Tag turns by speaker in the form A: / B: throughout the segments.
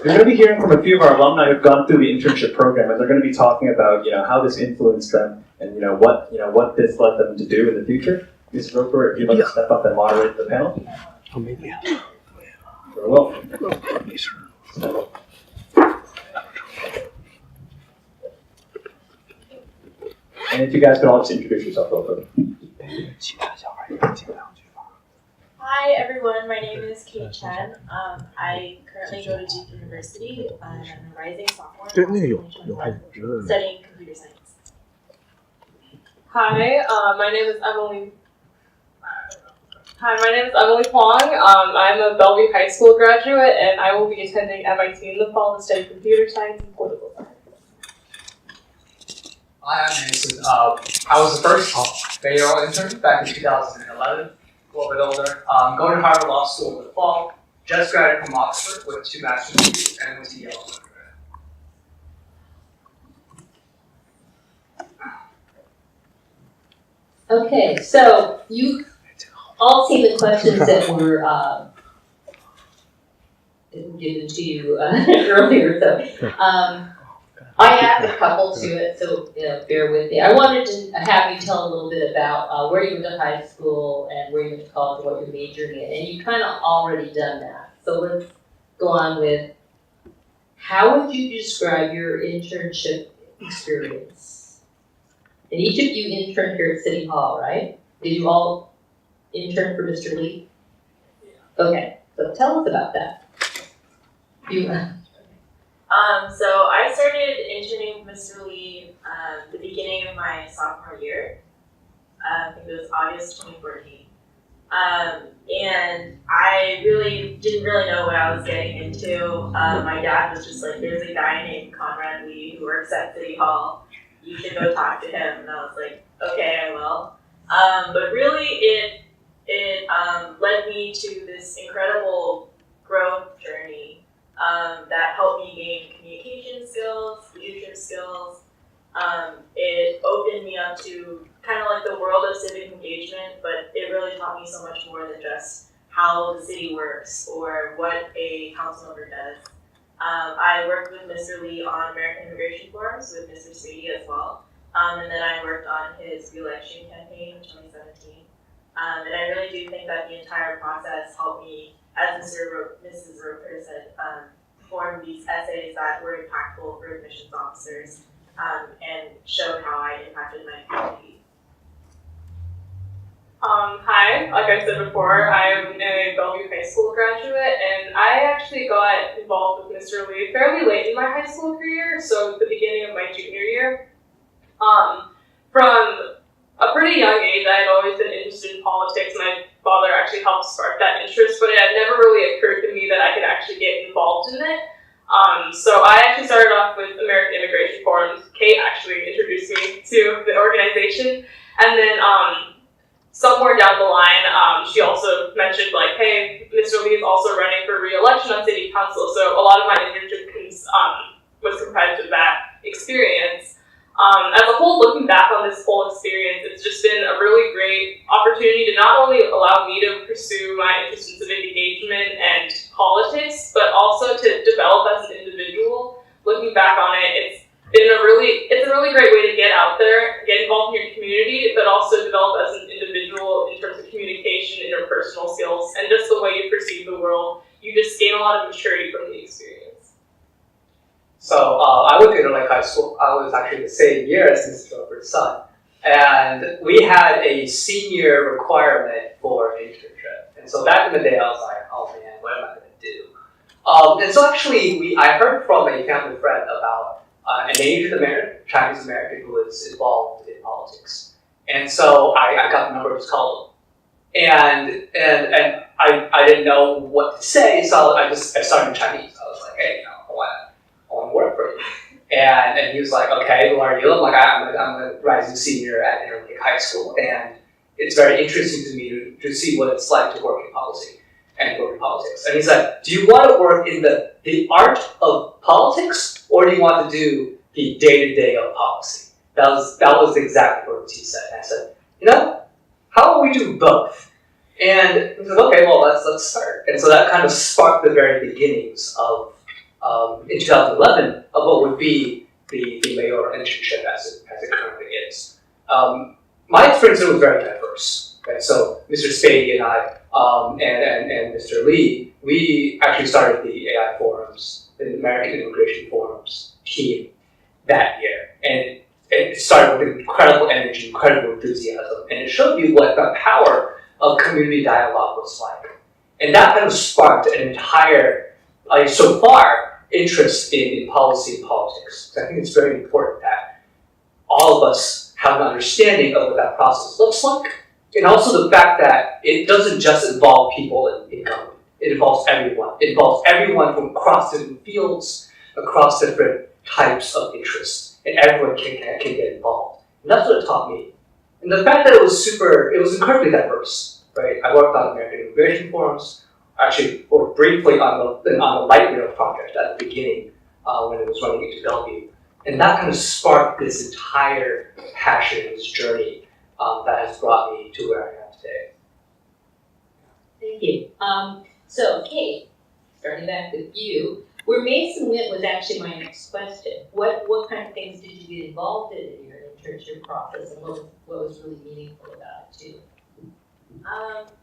A: We're going to be hearing from a few of our alumni who've gone through the internship program, and they're going to be talking about, how this influenced them and, what this led them to do in the future. Ms. Roper, if you'd like to step up and moderate the panel.
B: Oh, maybe.
A: Very well. And if you guys could all just introduce yourself real quick.
C: Hi everyone, my name is Chen. I currently go to Duke University. I'm a rising sophomore studying computer science.
D: Hi, my name is Emily. Emily Huang. I'm a Bellevue High School graduate, and I will be attending MIT in the fall to study computer science and political science.
E: Hi, I'm Mason. I was the first Mayoral intern back in 2011, a little bit older. Going to Harvard Law School in the fall. Just graduated from Oxford with 2 master's degrees and went to Yale.
F: Okay, so you all seen the questions that were given to you earlier. So I added a couple to it, so bear with me. I wanted to have you tell a little bit about where you went to high school and where you went to college, what you're majoring in, and you kind of already done that. So let's go on with, how would you describe your internship experience? And each of you interned here at City Hall, right? Did you all intern for Mr. Lee? Yeah. Okay, so tell us about that.
C: So I started interning with Mr. Lee the beginning of my sophomore year. I think it was August 2014. And I didn't really know what I was getting into. My dad was just like, there's a guy named Conrad Lee who works at City Hall. You should go talk to him. And I was like, okay, I will. But really it led me to this incredible growth journey that helped me gain communication skills, leadership skills. It opened me up to kind of like the world of civic engagement, but it really taught me so much more than just how the city works or what a council member does. I worked with Mr. Lee on American immigration forums with Mr. Sweetie as well. And then I worked on his re-election campaign in 2017. And I really do think that the entire process helped me, as Mrs. Roper said, form these essays that were impactful for admissions officers and showed how I impacted my community.
D: Hi, like I said before, I'm a Bellevue High School graduate, and I actually got involved with Mr. Lee fairly late in my high school career, so at the beginning of my junior year. From a pretty young age, I had always been interested in politics. My father actually helped spark that interest, but it had never really occurred to me that I could actually get involved in it. So I actually started off with American Immigration Forums. Kate actually introduced me to the organization, and then somewhere down the line, she also mentioned like, hey, Mr. Lee is also running for re-election on city council. So a lot of my internship was comprised of that experience. As a whole, looking back on this whole experience, it's just been a really great opportunity to not only allow me to pursue my interest in civic engagement and politics, but also to develop as an individual. Looking back on it, it's a really great way to get out there, get involved in your community, but also develop as an individual in terms of communication, interpersonal skills, and just the way you perceive the world. You just gain a lot of maturity from the experience.
E: So I went to Interlake High School. I was actually the same year as Mrs. Roper's son. And we had a senior requirement for an internship. And so back in the day, I was like, oh man, what am I going to do? And so actually, I heard from a family friend about an Asian American, Chinese American who was involved in politics. And so I got the number, just called him. And I didn't know what to say, so I started in Chinese. I was like, hey, I want to work for you. And he was like, okay, who are you? I'm like, I'm a rising senior at Interlake High School, and it's very interesting to me to see what it's like to work in policy and work in politics. And he's like, do you want to work in the art of politics, or do you want to do the day-to-day of policy? That was the exact words he said. And I said, how about we do both? And he said, okay, well, let's start. And so that kind of sparked the very beginnings of in 2011 of what would be the Mayoral Internship as it currently is. My experience was very diverse. Right? So Mr. Spady and I and Mr. Lee, we actually started the AI forums, the American Immigration Forums team that year. And it started with incredible energy, incredible enthusiasm, and it showed you what the power of community dialogue was like. And that kind of sparked an entire, so far, interest in policy and politics. So I think it's very important that all of us have an understanding of what that process looks like, and also the fact that it doesn't just involve people in government. It involves everyone. It involves everyone from across different fields, across different types of interests, and everyone can get involved. And that's what it taught me. And the fact that it was incredibly diverse, right? I worked on American Immigration Forums, actually, or briefly on the light rail project at the beginning when it was running into Bellevue. And that kind of sparked this entire passion, this journey that has brought me to where I am today.
F: Thank you. So, Kate, starting back with you, where Mason went was actually my next question. What kind of things did you get involved in your internship process, and what was really meaningful about it too?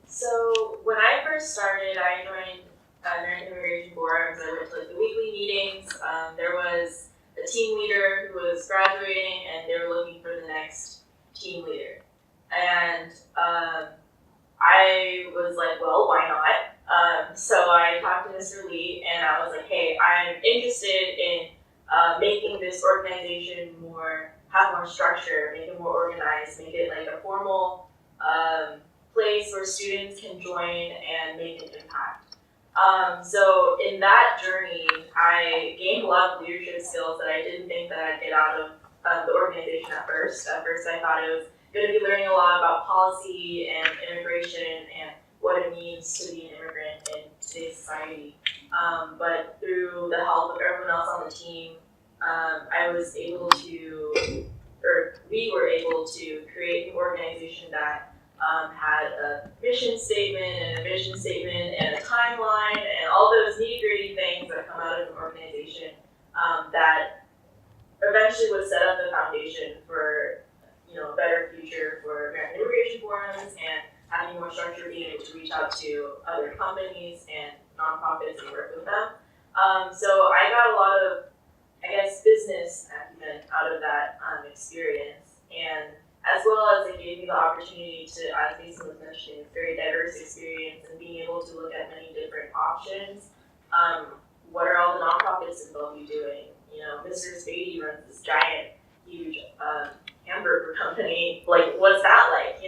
C: So when I first started, I joined American Immigration Forums. I went to the weekly meetings. There was a team leader who was graduating, and they were looking for the next team leader. And I was like, well, why not? So I talked to Mr. Lee, and I was like, hey, I'm interested in making this organization have more structure, make it more organized, make it like a formal place where students can join and make an impact. So in that journey, I gained a lot of leadership skills that I didn't think that I'd get out of the organization at first. At first, I thought it was going to be learning a lot about policy and immigration and what it means to be an immigrant in today's society. But through the help of everyone else on the team, we were able to create an organization that had a mission statement and a vision statement and a timeline and all those nitty-gritty things that come out of an organization that eventually would set up the foundation for a better future for American Immigration Forums and having more structure, being able to reach out to other companies and nonprofits and work with them. So I got a lot of, business acumen out of that experience, and as well as it gave me the opportunity to, as Mason was mentioning, a very diverse experience and being able to look at many different options. What are all the nonprofits in Bellevue doing? Mr. Spady runs this giant, huge hamburger company. Like, what's that like?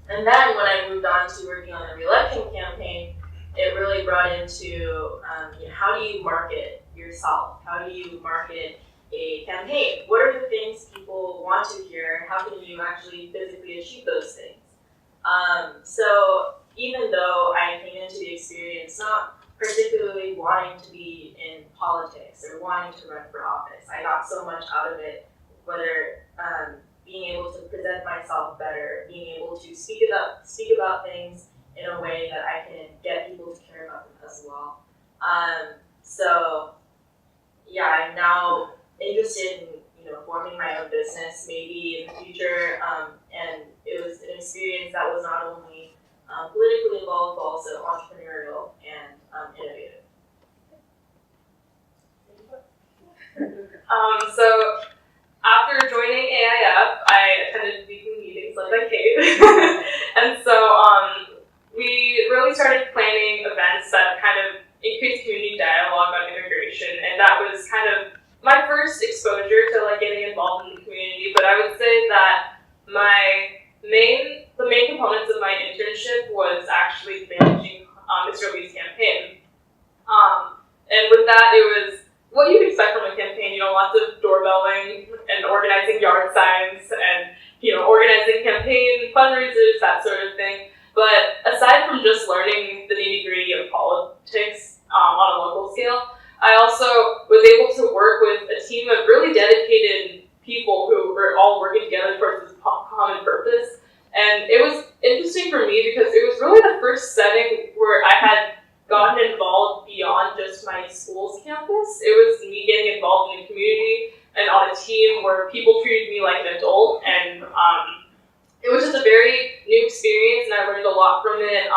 C: And then when I moved on to working on the re-election campaign, it really brought into how do you market yourself? How do you market a campaign? What are the things people want to hear? How can you actually physically achieve those things? So even though I came into the experience not particularly wanting to be in politics or wanting to run for office, I got so much out of it, whether being able to present myself better, being able to speak about things in a way that I can get people to care about them as well. So yeah, I'm now interested in forming my own business maybe in the future, and it was an experience that was not only politically involved but also entrepreneurial and innovative.
D: So after joining AIF, I attended weekly meetings like Kate. And so we really started planning events that kind of increased community dialogue on immigration, and that was kind of my first exposure to getting involved in the community. But I would say that the main components of my internship was actually managing Mr. Lee's campaign. And with that, it was what you'd expect from a campaign, lots of doorbelling and organizing yard signs and, organizing campaign fundraisers, that sort of thing. But aside from just learning the nitty-gritty of politics on a local scale, I also was able to work with a team of really dedicated people who were all working together towards this common purpose. And it was interesting for me because it was really the first setting where I had gotten involved beyond just my school's campaign. campus. It was me getting involved in the community and on a team where people treated me like an adult, and it was just a very new experience, and I learned a lot from it.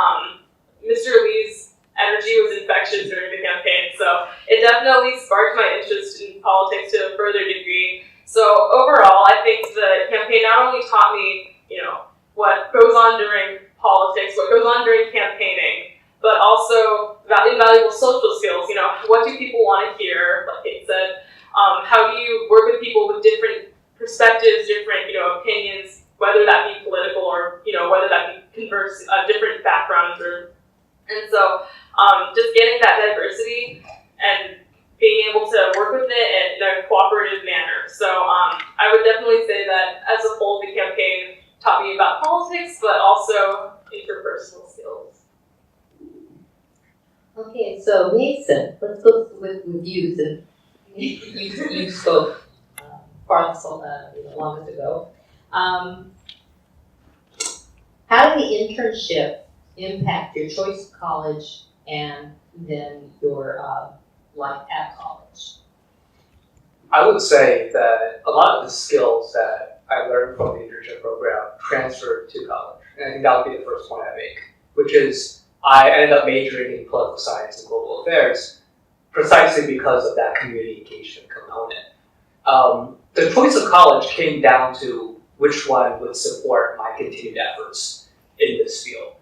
D: Mr. Lee's energy was infectious during the campaign, so it definitely sparked my interest in politics to a further degree. So overall, I think the campaign not only taught me, what goes on during politics, what goes on during campaigning, but also invaluable social skills. What do people want to hear? Like Kate said, how do you work with people with different perspectives, different, opinions, whether that be political or, whether that be different backgrounds and so just getting that diversity and being able to work with it in a cooperative manner. So I would definitely say that as a whole, the campaign taught me about politics, but also interpersonal skills.
F: Okay, so Mason, let's go with you. Since you spoke farthest longest ago. How did the internship impact your choice of college and then your life at college?
E: I would say that a lot of the skills that I learned from the internship program transferred to college. And I think that would be the first point I make, which is I ended up majoring in political science and global affairs precisely because of that community engagement component. The choice of college came down to which one would support my continued efforts in this field.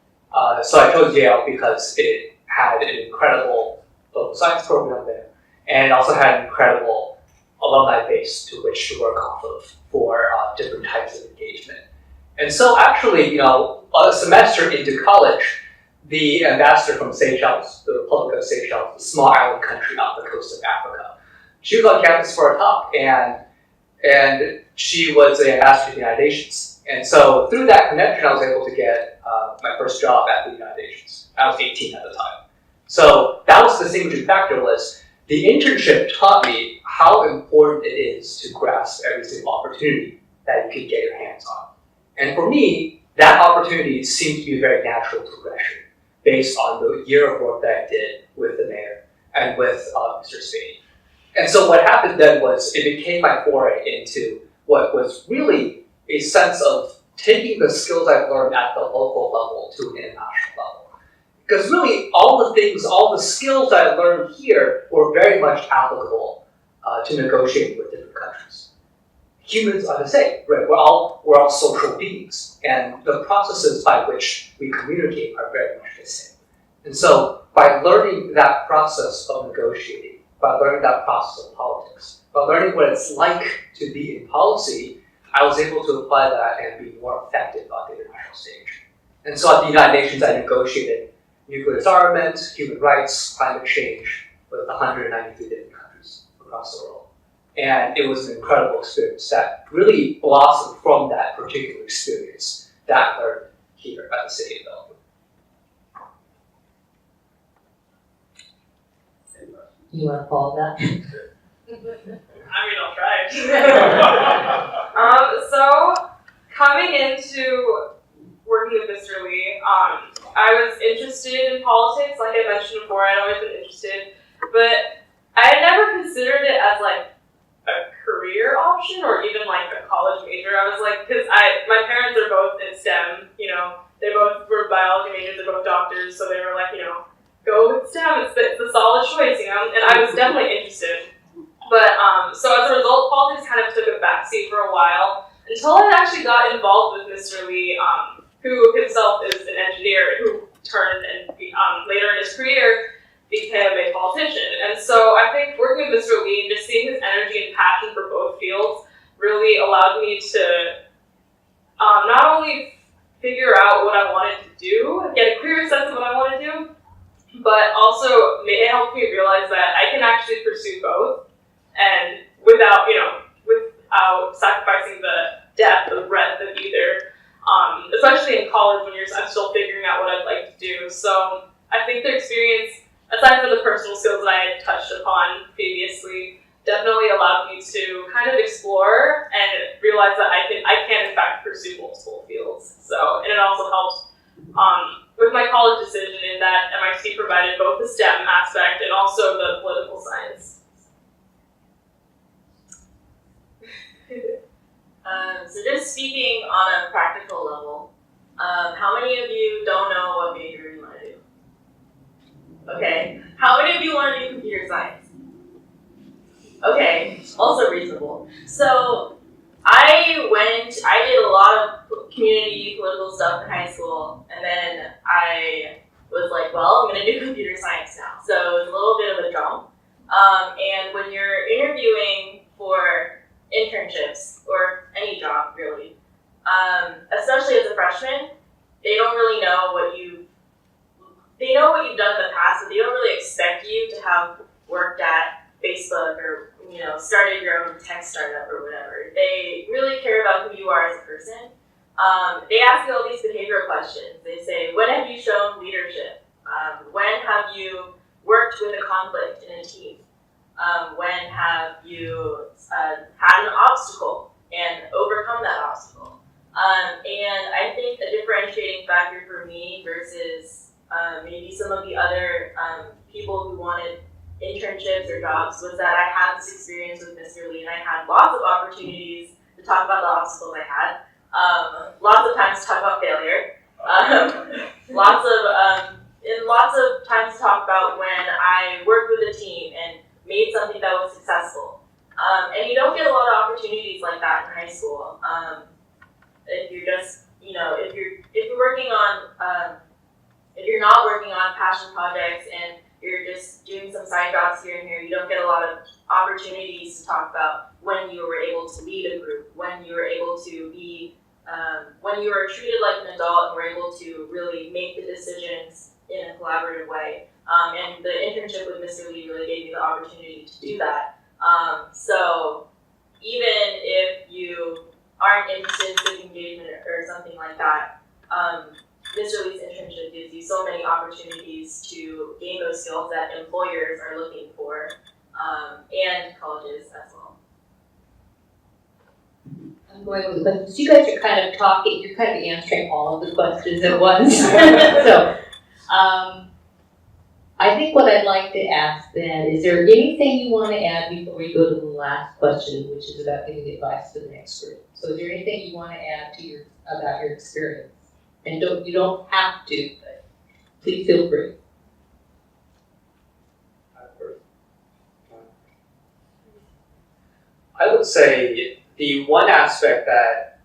E: So I chose Yale because it had an incredible political science program there, and it also had an incredible alumni base to which to work off of for different types of engagement. And so actually, a semester into college, the ambassador from Seychelles, the Republic of Seychelles, a small island country off the coast of Africa, she was on campus for a talk, and she was the ambassador to the United Nations. And so through that connection, I was able to get my first job at the United Nations. I was 18 at the time. So that was the distinguishing factor, was the internship taught me how important it is to grasp every single opportunity that you can get your hands on. And for me, that opportunity seemed to be a very natural progression based on the year of work that I did with the mayor and with Mr. Spade. And so what happened then was it became my foray into what was really a sense of taking the skills I've learned at the local level to an international level. Because really, all the skills I learned here were very much applicable to negotiating with different countries. Humans are the same, right? We're all social beings, and the processes by which we communicate are very much the same. And so, by learning that process of negotiating, by learning that process of politics, by learning what it's like to be in policy, I was able to apply that and be more effective on the international stage. And so at the United Nations, I negotiated nuclear disarmament, human rights, climate change with 193 different countries across the world. And it was an incredible experience that really blossomed from that particular experience that I learned here at the City of Alumni.
F: You want to follow that?
D: I'll try. So coming into working with Mr. Lee, I was interested in politics. Like I mentioned before, I'd always been interested, but I had never considered it as like a career option or even like a college major. I was like, because my parents are both in STEM, they both were biology majors, they're both doctors, so they were like, go with STEM, it's a solid choice, and I was definitely interested. But, so as a result, politics kind of took a backseat for a while until I actually got involved with Mr. Lee, who himself is an engineer who turned and later in his career became a politician. And so I think working with Mr. Lee and just seeing his energy and passion for both fields really allowed me to not only figure out what I wanted to do, get a clear sense of what I want to do, but also it helped me realize that I can actually pursue both, and without sacrificing the depth, the breadth of either. Especially in college when I'm still figuring out what I'd like to do. So I think the experience, aside from the personal skills that I had touched upon previously, definitely allowed me to kind of explore and realize that I can in fact pursue multiple fields. So, and it also helped with my college decision in that MIT provided both the STEM aspect and also the political science
C: just speaking on a practical level, how many of you don't know what major you want to do? Okay. How many of you want to do computer science? Okay, also reasonable. So I did a lot of community political stuff in high school, and then I was like, well, I'm going to do computer science now. So it was a little bit of a jump. And when you're interviewing for internships, or any job really, especially as a freshman, they don't really know they know what you've done in the past, but they don't really expect you to have worked at Facebook or started your own tech startup or whatever. They really care about who you are as a person. They ask you all these behavioral questions. They say, when have you shown leadership? When have you worked with a conflict in a team? When have you had an obstacle and overcome that obstacle? And I think a differentiating factor for me versus maybe some of the other people who wanted internships or jobs was that I had this experience with Mr. Lee, and I had lots of opportunities to talk about the obstacles I had, lots of times to talk about failure, lots of times to talk about when I worked with a team and made something that was successful. And you don't get a lot of opportunities like that in high school. If you're just, if you're working on, if you're not working on passion projects and you're just doing some side jobs here and here, you don't get a lot of opportunities to talk about when you were able to lead a group, when you were able to be, when you were treated like an adult and were able to really make the decisions in a collaborative way. And the internship with Mr. Lee really gave me the opportunity to do that. So even if you aren't interested in civic engagement or something like that, Mr. Lee's internship gives you so many opportunities to gain those skills that employers are looking for, and colleges as well.
F: I'm going with the questions. You guys are kind of talking, you're kind of answering all of the questions at once. So, I think what I'd like to ask then, is there anything you want to add before we go to the last question, which is about giving advice to the expert? So is there anything you want to add to about your experience? And you don't have to, but please feel free.
E: I would say the one aspect that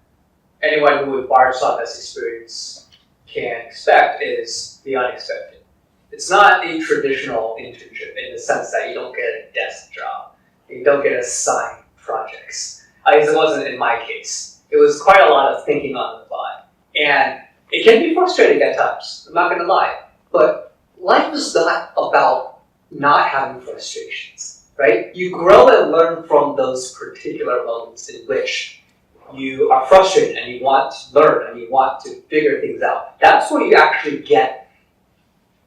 E: anyone who embarks on this experience can expect is the unexpected. It's not a traditional internship in the sense that you don't get a desk job, you don't get assigned projects. At least it wasn't in my case. It was quite a lot of thinking on the fly. And it can be frustrating at times, I'm not going to lie. But life is not about not having frustrations, right? You grow and learn from those particular moments in which you are frustrated and you want to learn and you want to figure things out. That's where you actually get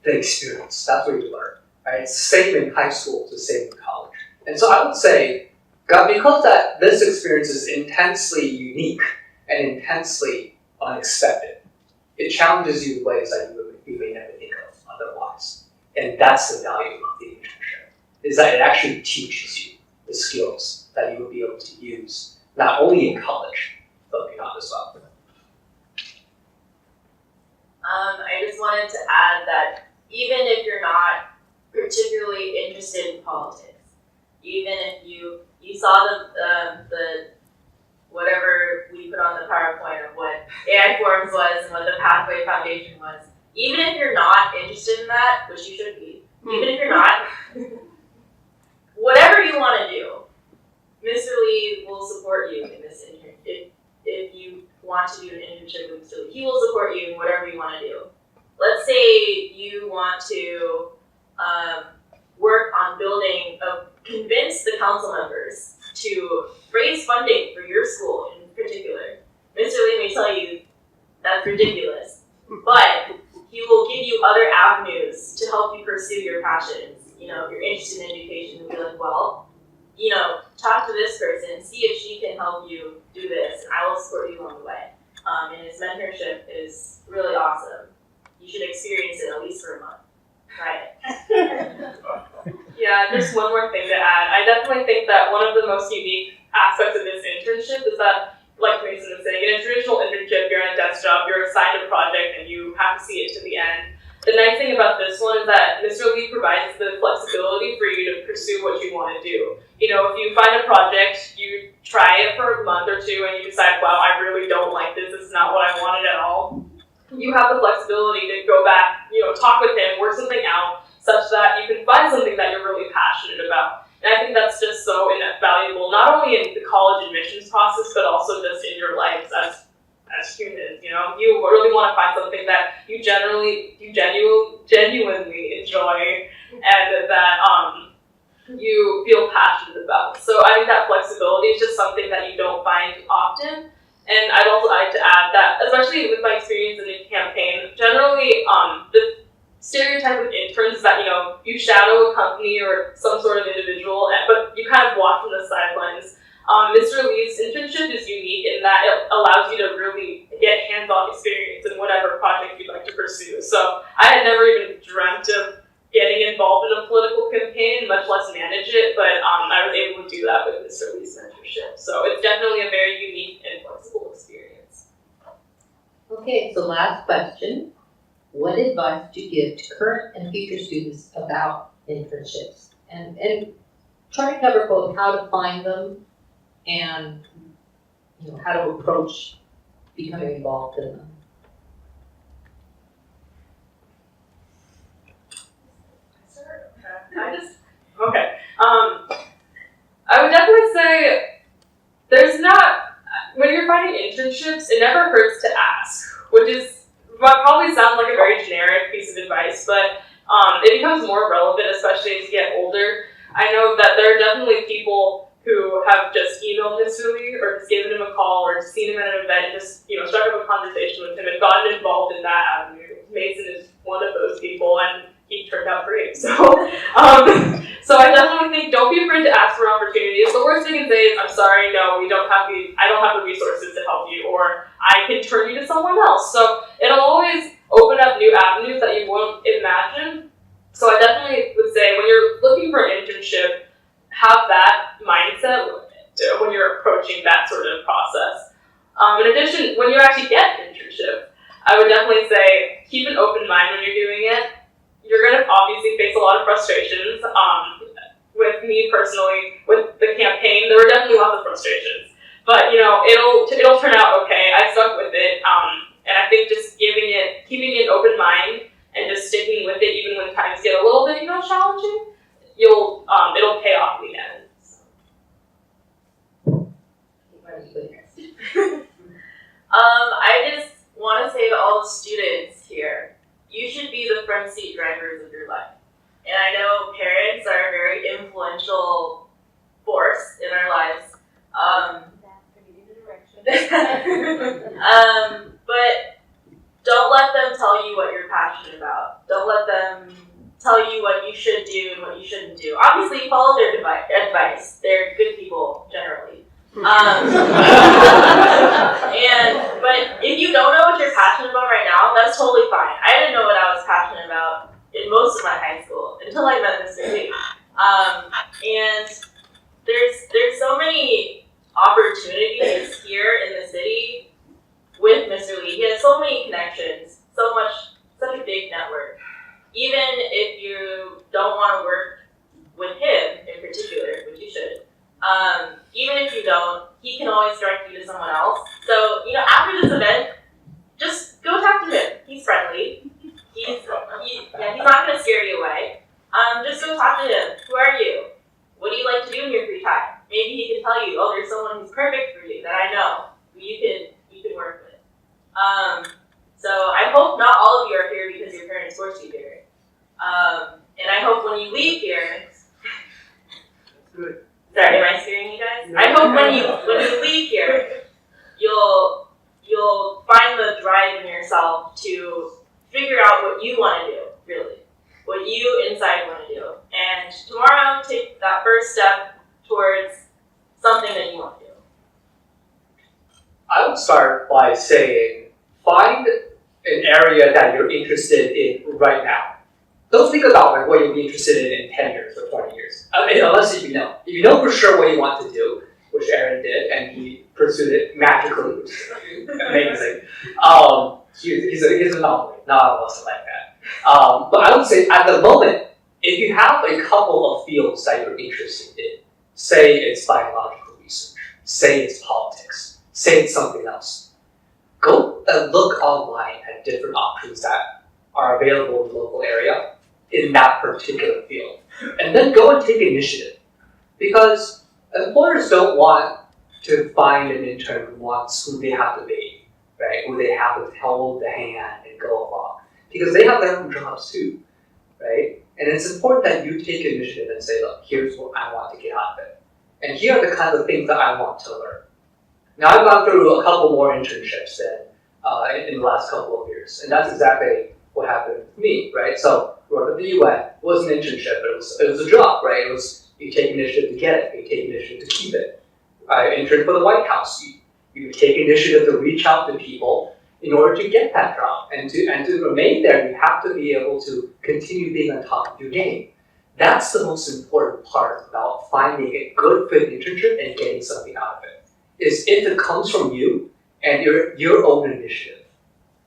E: the experience. That's where you learn, right? It's the same in high school, it's the same in college. And so I would say, because this experience is intensely unique and intensely unexpected, it challenges you in ways that you may never think of otherwise. And that's the value of the internship, is that it actually teaches you the skills that you will be able to use, not only in college, but beyond as well.
C: I just wanted to add that even if you're not particularly interested in politics, even if you saw the whatever we put on the PowerPoint of what AI Forums was and what the Pathway Foundation was, even if you're not interested in that, which you should be, even if you're not, whatever you want to do, Mr. Lee will support you in this internship. If you want to do an internship with Mr. Lee, he will support you in whatever you want to do. Let's say you want to work on convince the council members to raise funding for your school in particular. Mr. Lee may tell you that's ridiculous, but he will give you other avenues to help you pursue your passions. If you're interested in education, he'll be like, well, talk to this person, see if she can help you do this, and I will support you along the way. And his mentorship is really awesome. You should experience it at least for a month. Try it.
D: Yeah, just one more thing to add. I definitely think that one of the most unique aspects of this internship is that like Mason was saying, in a traditional internship, you're in a desk job, you're assigned a project, and you have to see it to the end. The nice thing about this one is that Mr. Lee provides the flexibility for you to pursue what you want to do. You know, if you find a project, you try it for a month or two, and you decide, wow, I really don't like this, this is not what I wanted at all. You have the flexibility to go back, you know, talk with him, work something out, such that you can find something that you're really passionate about. And I think that's just so invaluable, not only in the college admissions process, but also just in your lives as humans. You know, you really want to find something that you genuinely enjoy, and that you feel passionate about. So I think that flexibility is just something that you don't find often. And I'd also like to add that, especially with my experience in the campaign, generally the stereotype with interns is that, you know, you shadow a company or some sort of individual, but you kind of watch from the sidelines. Mr. Lee's internship is unique in that it allows you to really get hands-on experience in whatever project you'd like to pursue. So I had never even dreamt of getting involved in a political campaign, much less manage it, but I was able to do that with Mr. Lee's mentorship. So it's definitely a very unique and flexible experience.
F: Okay, so last question. What advice do you give to current and future students about internships? And try to cover both how to find them and, you know, how to approach becoming involved in them.
D: I would definitely say when you're finding internships, it never hurts to ask, which is what probably sounds like a very generic piece of advice, but it becomes more relevant, especially as you get older. I know that there are definitely people who have just emailed Mr. Lee or just given him a call or seen him at an event and just, you know, struck up a conversation with him and gotten involved in that avenue. Mason is one of those people, and he turned out great. So I definitely think don't be afraid to ask for opportunities. The worst they can say is, I'm sorry, no, I don't have the resources to help you, or I can turn you to someone else. So it'll always open up new avenues that you won't imagine. So I definitely would say when you're looking for an internship, have that mindset when you're approaching that sort of process. In addition, when you actually get an internship, I would definitely say keep an open mind when you're doing it. You're going to obviously face a lot of frustrations. With me personally, with the campaign, there were definitely lots of frustrations. But, you know, it'll turn out okay. I stuck with it. And I think just keeping an open mind and just sticking with it even when times get a little bit, you know, challenging, it'll pay off in the end.
C: I just want to say to all the students here, you should be the front seat drivers of your life. And I know parents are a very influential force in our lives. But don't let them tell you what you're passionate about. Don't let them tell you what you should do and what you shouldn't do. Obviously, follow their advice. They're good people, generally. But if you don't know what you're passionate about right now, that's totally fine. I didn't know what I was passionate about in most of my high school until I met Mr. Lee. And there's so many opportunities here in the city with Mr. Lee. He has so many connections, such a big network. Even if you don't want to work with him in particular, which you should, even if you don't, he can always direct you to someone else. So, you know, after this event, just go talk to him. He's friendly. He's not going to scare you away. Just go talk to him. Who are you? What do you like to do in your free time? Maybe he can tell you, oh, there's someone who's perfect for you that I know who you can work with. So I hope not all of you are here because your parents forced you here. And I hope when you leave here,
E: Good.
C: sorry, am I scaring you guys? I hope when you leave here, you'll find the drive in yourself to figure out what you want to do, really. What you inside want to do. And tomorrow, take that first step towards something that you want to do.
E: I would start by saying, find an area that you're interested in right now. Don't think about like what you'll be interested in 10 years or 20 years. I mean, unless if you know. If you know for sure what you want to do, which Aaron did, and he pursued it magically, which is amazing. He's an anomaly. Not all of us are like that. But I would say at the moment, if you have a couple of fields that you're interested in, say it's biological research, say it's politics, say it's something else, go and look online at different options that are available in the local area in that particular field. And then go and take initiative. Because employers don't want to find an intern who wants who they have to be, right? Who they have to hold the hand and go along. Because they have their own jobs too, right? And it's important that you take initiative and say, look, here's what I want to get out of it. And here are the kinds of things that I want to learn. Now, I've gone through a couple more internships in the last couple of years. And that's exactly what happened with me, right? So, work at the UN, it was an internship, but it was a job, right? It was, you take initiative to get it, you take initiative to keep it. I interned for the White House. You take initiative to reach out to people in order to get that job. And to remain there, you have to be able to continue being on top of your game. That's the most important part about finding a good fit internship and getting something out of it. Is if it comes from you and your own initiative,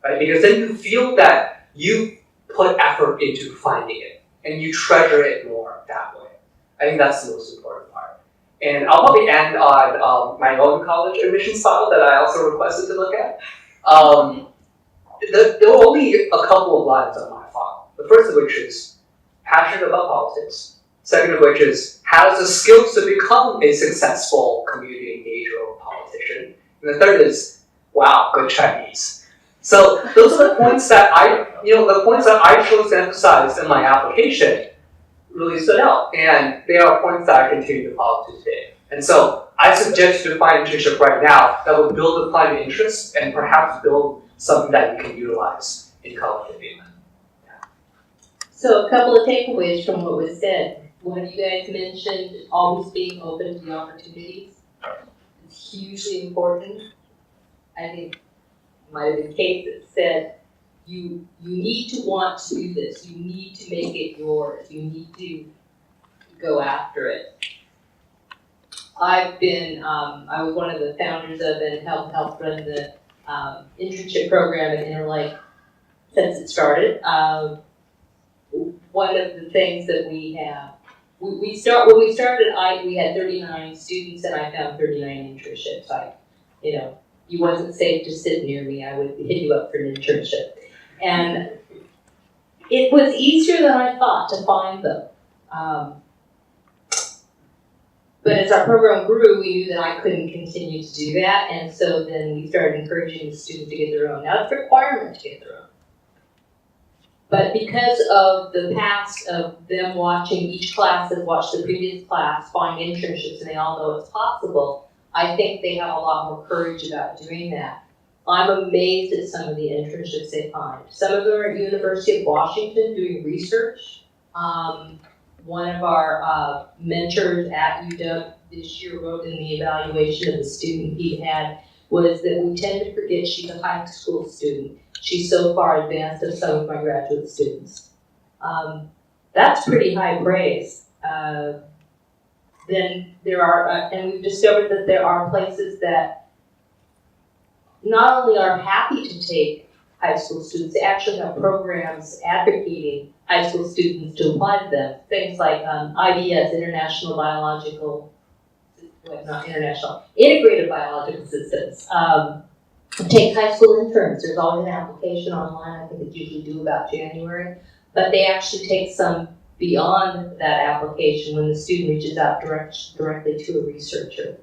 E: right? Because then you feel that you put effort into finding it and you treasure it more that way. I think that's the most important part. And I'll probably end on my own college admissions file that I also requested to look at. There were only a couple of lines on my file. The first of which is passionate about politics. Second of which is has the skills to become a successful community engager or politician. And the third is, wow, good Chinese. So those are the points that I chose to emphasize in my application really stood out. And they are points that I continue to follow to today. And so I suggest you to find an internship right now that will build a climate interest and perhaps build something that you can utilize in college development.
F: So a couple of takeaways from what was said. One of you guys mentioned always being open to the opportunities. It's hugely important. I think might have been Kate that said you need to want to do this. You need to make it yours. You need to go after it. I was one of the founders of and helped run the internship program at Interlake since it started. One of the things that we have, when we started, we had 39 students and I found 39 internships. It wasn't safe to sit near me. I would hit you up for an internship. And it was easier than I thought to find them. But as our program grew, we knew that I couldn't continue to do that. And so then we started encouraging the students to get their own. Now it's a requirement to get their own. But because of the past of them watching each class and watch the previous class, find internships, and they all know it's possible, I think they have a lot more courage about doing that. I'm amazed at some of the internships they find. Some of them are at University of Washington doing research. One of our mentors at UW this year wrote in the evaluation of the student he had was that we tend to forget she's a high school student. She's so far advanced of some of my graduate students. That's pretty high praise. Then there are, and we've discovered that there are places that not only are happy to take high school students, they actually have programs advocating high school students to apply to them. Things like IBS, Integrated Biological Systems. Take high school interns. There's always an application online. I think it's usually due about January. But they actually take some beyond that application when the student reaches out directly to a researcher.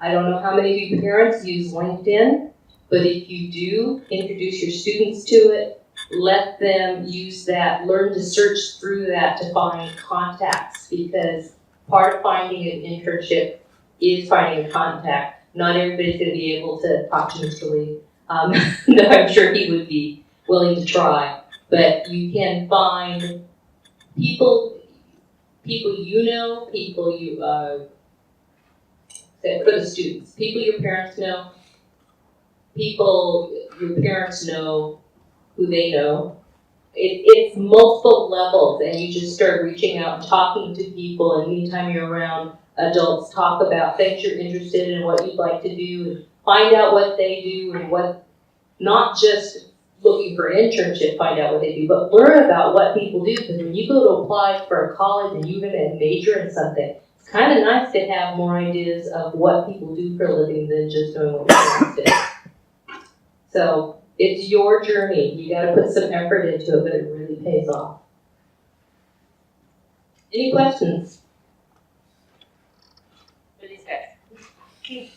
F: I don't know how many of you parents use LinkedIn, but if you do, introduce your students to it, let them use that, learn to search through that to find contacts, because part of finding an internship is finding a contact. Not everybody's going to be able to talk to Mr. Lee. No, I'm sure he would be willing to try. But you can find people you know, people you, for the students, people your parents know, people your parents know who they know, it's multiple levels, and you just start reaching out and talking to people, and anytime you're around adults, talk about things you're interested in, what you'd like to do, and find out what they do, and what, not just looking for an internship, find out what they do, but learn about what people do, because when you go to apply for a college and you're gonna major in something, it's kind of nice to have more ideas of what people do for a living than just knowing what you're interested in. So, it's your journey. You gotta put some effort into it, but it really pays off. Any questions? For these guys?